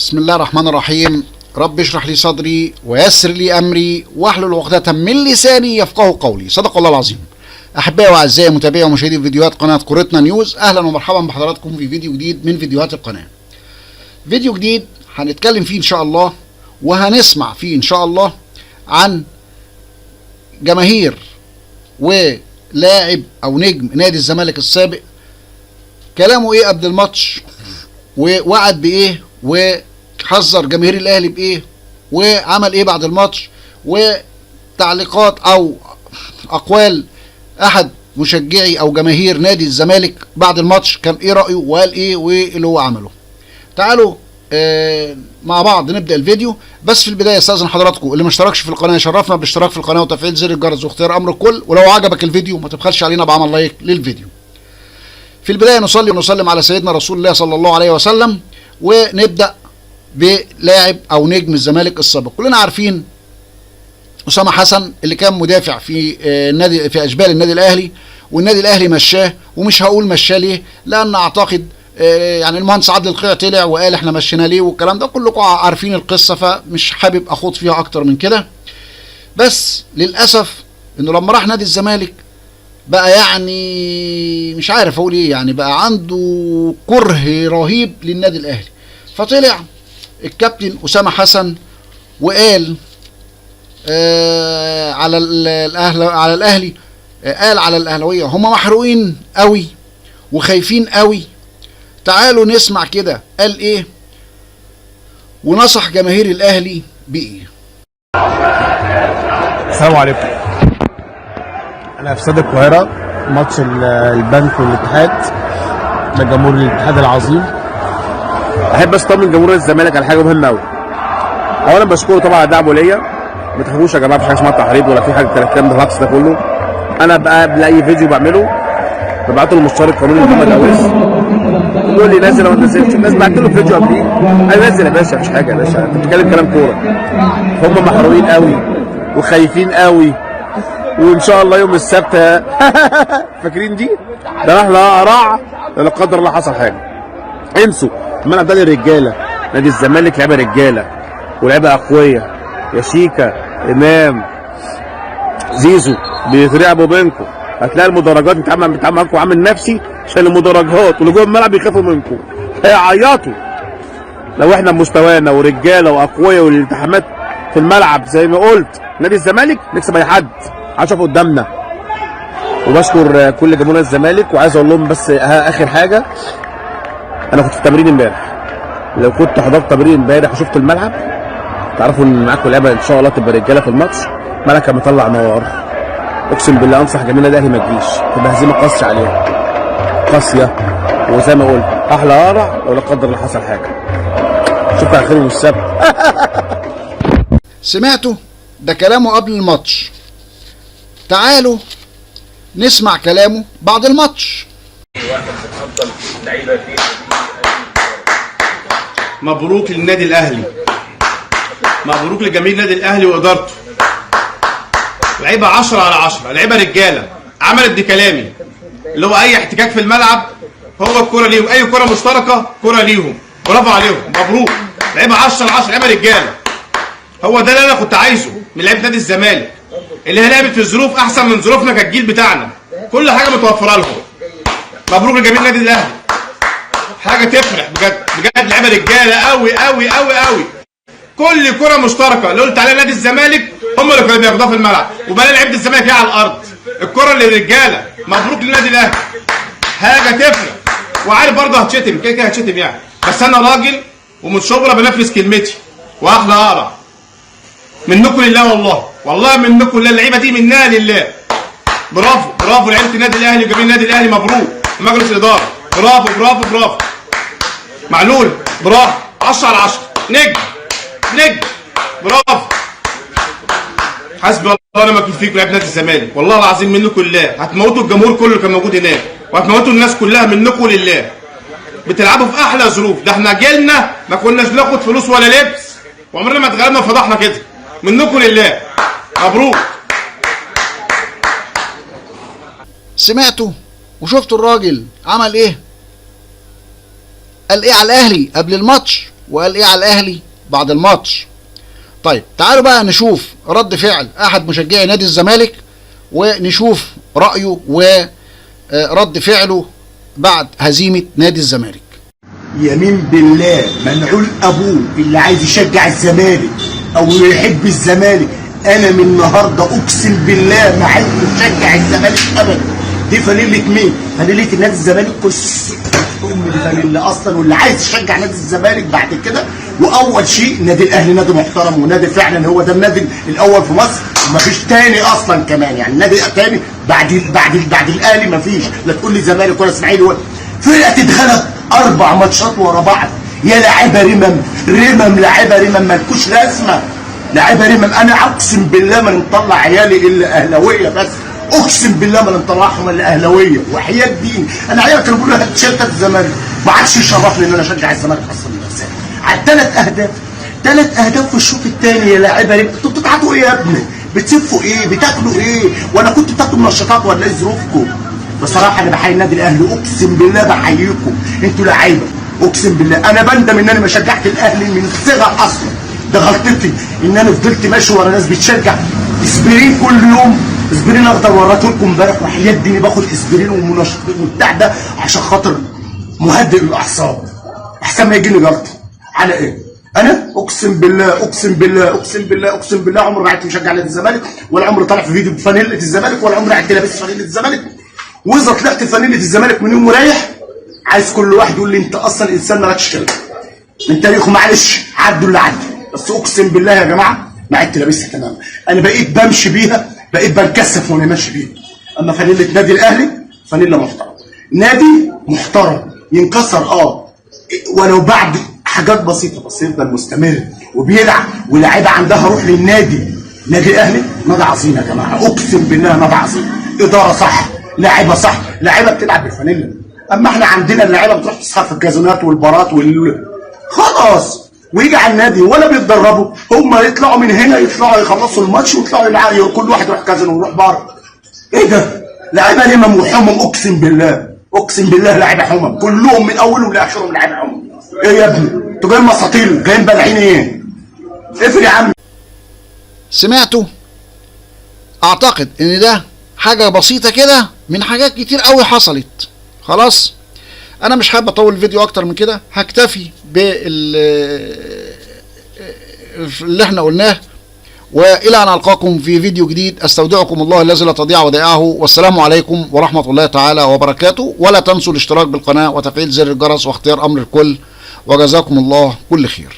بسم الله الرحمن الرحيم. رب اشرح لي صدري ويسر لي امري واحلل عقدة من لساني يفقهوا قولي. صدق الله العظيم. احبائي واعزائي متابعي ومشاهدي فيديوهات قناة قريتنا نيوز، اهلا ومرحبا بحضراتكم في فيديو جديد من فيديوهات القناة. فيديو جديد هنتكلم فيه ان شاء الله وهنسمع فيه ان شاء الله عن جماهير ولاعب او نجم نادي الزمالك السابق، كلامه ايه قبل الماتش ووعد بايه وحذر جماهير الاهلي بايه وعمل ايه بعد الماتش، وتعليقات او اقوال احد مشجعي او جماهير نادي الزمالك بعد الماتش كان ايه رايه وقال ايه واللي هو عمله. تعالوا مع بعض نبدا الفيديو. بس في البدايه استاذن حضراتكم اللي ما اشتركش في القناه يشرفنا بالاشتراك في القناه وتفعيل زر الجرس واختيار امر الكل، ولو عجبك الفيديو ما تبخلش علينا بعمل لايك للفيديو. في البدايه نصلي ونسلم على سيدنا رسول الله صلى الله عليه وسلم، ونبدا بلاعب او نجم الزمالك السابق. كلنا عارفين أسامة حسن اللي كان مدافع في النادي في اشبال النادي الاهلي، والنادي الاهلي مشاه. ومش هقول مشاه ليه، لان اعتقد يعني المهندس عادل القيع طلع وقال احنا مشينا ليه والكلام ده، كلكم عارفين القصه، فمش حابب اخوض فيها اكتر من كده. بس للاسف انه لما راح نادي الزمالك بقى يعني مش عارف اقول ايه، يعني بقى عنده كره رهيب للنادي الاهلي. فطلع الكابتن أسامة حسن وقال على الاهلي، قال على الاهلاويه هم محروقين قوي وخايفين قوي. تعالوا نسمع كده قال ايه ونصح جماهير الاهلي بايه. السلام عليكم. انا في استاد القاهره، ماتش البنك والاتحاد، ده جمهور الاتحاد العظيم. احب اطمن جمهور الزمالك على حاجه مهمه قوي. اولا بشكره طبعا على دعمه ليا، ما تخافوش يا جماعه، مفيش حاجه اسمها تحريض ولا في حاجه الكلام ده، الهجص ده كله. انا بقى قبل اي فيديو بعمله ببعته للمستشار القانوني محمد اويس، يقول لي نزل ولا ما تنزلش. الناس بعت له فيديو قبليه، انا نزل يا باشا، مفيش حاجه يا باشا، انت بتتكلم كلام كوره. هم محروقين قوي وخايفين قوي، وان شاء الله يوم السبت فاكرين دي؟ ده راح لقرع لا قدر الله حصل حاجه. انسوا الملعب ده للرجاله، نادي الزمالك لعبه رجاله ولعبه اقوياء. يا شيكا، امام، زيزو بيترعبوا منكم، هتلاقي المدرجات بتتعامل معاكم عامل نفسي عشان المدرجات واللي جوه الملعب بيخافوا منكم، هيعيطوا. لو احنا بمستوانا ورجاله واقوياء والالتحامات في الملعب زي ما قلت نادي الزمالك نكسب اي حد. هشوف قدامنا. وبشكر كل جمهور الزمالك، وعايز اقول لهم بس اخر حاجه، انا كنت في تمرين امبارح. لو كنت حضرت تمرين امبارح وشفت الملعب تعرفوا ان معاكم لعبه ان شاء الله تبقى رجاله في الماتش. ملكه مطلع نار، اقسم بالله. انصح جميع النادي الاهلي ما تجيش، تبقى هزيمه قاسيه عليهم، قاسيه. وزي ما قلت احلى قرع ولا قدر الله حصل حاجه. شوف على خير يوم السبت. سمعتوا ده كلامه قبل الماتش، تعالوا نسمع كلامه بعد الماتش. مبروك للنادي الاهلي، مبروك لجميع النادي الاهلي وادارته. لعيبه 10 على 10، لعيبه رجاله عملت دي كلامي، اللي هو اي احتكاك في الملعب هو الكوره ليهم، اي كوره مشتركه كوره ليهم، برافو عليهم، مبروك. لعيبه 10 على 10، لعيبه رجاله. هو ده اللي انا كنت عايزه من لعيبه نادي الزمالك، اللي هي لعبت في ظروف احسن من ظروفنا كالجيل بتاعنا، كل حاجه متوفره لهم. مبروك لجميع النادي الاهلي، حاجه تفرح بجد بجد. لعيبه رجاله قوي قوي قوي قوي. كل كره مشتركه اللي قلت عليها نادي الزمالك هم اللي كانوا بياخدوها في الملعب، وبقى لعيبه الزمالك هي على الارض. الكره اللي رجاله. مبروك للنادي الاهلي، حاجه تفرح. وعارف برضه هتشتم كده كده هتشتم يعني، بس انا راجل ومن شبرا بنفذ كلمتي واحلى اقرع. منكم لله، والله والله منكم لله. اللعيبه دي منها لله. برافو برافو لعيبه النادي الاهلي وجميع النادي الاهلي. مبروك مجلس الاداره، برافو برافو برافو. معلول برافو، 10 على 10، نجم نجم، برافو. حسبي الله ونعم الوكيل فيكم لعيبه نادي الزمالك، والله العظيم منكم لله. هتموتوا الجمهور كله اللي كان موجود هناك، وهتموتوا الناس كلها منكم لله. بتلعبوا في احلى ظروف. ده احنا جيلنا ما كناش بناخد فلوس ولا لبس، وعمرنا ما اتغلبنا وفضحنا كده. منكم لله، مبروك. سمعتوا وشفتوا الراجل عمل ايه؟ قال ايه على الاهلي قبل الماتش وقال ايه على الاهلي بعد الماتش. طيب تعالوا بقى نشوف رد فعل احد مشجعي نادي الزمالك، ونشوف رأيه ورد فعله بعد هزيمة نادي الزمالك. يمين بالله منعول ابوه اللي عايز يشجع الزمالك او يحب الزمالك. انا من النهارده اقسم بالله ما عايز اشجع الزمالك ابدا. دي فانيله مين؟ فانيله نادي الزمالك. كس ام الفانيله اصلا. واللي عايز يشجع نادي الزمالك بعد كده، واول شيء نادي الاهلي نادي محترم، ونادي فعلا هو ده النادي الاول في مصر، ومفيش تاني اصلا كمان. يعني نادي تاني بعد الاهلي مفيش. لا تقول لي زمالك ولا اسماعيلي ولا فرقه تتغلب 4 ماتشات ورا بعض. يا لاعيبه رمم لاعيبه رمم مالكوش لازمه. لاعيبه رمم. انا اقسم بالله ما نطلع عيالي الا اهلاويه بس. اقسم بالله ما نطلعهم الا اهلاويه وحياه دين. انا عيالي كانوا بيقولوا لي هتشارك الزمالك، ما عادش يشرفني ان انا اشجع الزمالك اصلا بنفسي. على 3 اهداف في الشوط الثاني. يا لاعيبه رمم. انتوا بتتعاطوا ايه يا ابني؟ بتسفوا ايه؟ بتاكلوا ايه؟ ولا كنتوا بتاكلوا منشطات ولا ايه ظروفكم؟ بصراحه انا بحيي النادي الاهلي. اقسم بالله بحييكم انتوا لعيبه. اقسم بالله انا بندم ان انا ما شجعت الاهلي من الصغر اصلا. ده غلطتي ان انا فضلت ماشي ورا ناس بتشجع اسبرين كل يوم. اسبرين اخضر وريته لكم امبارح، وحياه ديني باخد اسبرين ومنشط وبتاع ده عشان خاطر مهدئ الاعصاب احسن ما يجيني جلطه. على ايه؟ انا اقسم بالله عمري ما قعدت مشجع نادي الزمالك، ولا عمري طالع في فيديو بفانيله الزمالك، ولا عمري قعدت لابس فانيله الزمالك. واذا طلعت فانيله الزمالك من يوم ورايح، عايز كل واحد يقول لي انت اصلا انسان مالكش كلام من تاريخه. معلش عدوا اللي عدوا، بس اقسم بالله يا جماعه ما عدت لابسها تماما. انا بقيت بمشي بيها، بقيت بنكسف وانا ماشي بيها. اما فانيله نادي الاهلي فانيله محترم، نادي محترم ينكسر ولو بعد حاجات بسيطه، بس يفضل مستمر وبيلعب، ولاعيبه عندها روح للنادي. نادي الاهلي نادي عظيم يا جماعه. اقسم بالله نادي عظيم. اداره صح، لاعيبه صح، لاعيبه بتلعب بالفانيلا. اما احنا عندنا اللاعيبه بتروح تسهر في الجازونات والبارات خلاص، ويجي على النادي ولا بيتدربوا. هم يطلعوا من هنا، يطلعوا يخلصوا الماتش ويطلعوا يلعبوا، كل واحد يروح كازينو ويروح بره. ايه ده؟ لاعيبه همم وحمم. اقسم بالله لاعيبه حمم كلهم من اولهم لاخرهم لاعيبه حمم. ايه يا ابني؟ انتوا جايين مساطيل، جايين بلعين ايه؟ افرق يا عم. سمعتوا؟ اعتقد ان ده حاجة بسيطة كده من حاجات كتير قوي حصلت. خلاص انا مش حابب اطول الفيديو اكتر من كده، هكتفي اللي احنا قلناه، والى ان القاكم في فيديو جديد. استودعكم الله الذي لا تضيع ودائعه، والسلام عليكم ورحمة الله تعالى وبركاته. ولا تنسوا الاشتراك بالقناة وتفعيل زر الجرس واختيار امر الكل، وجزاكم الله كل خير.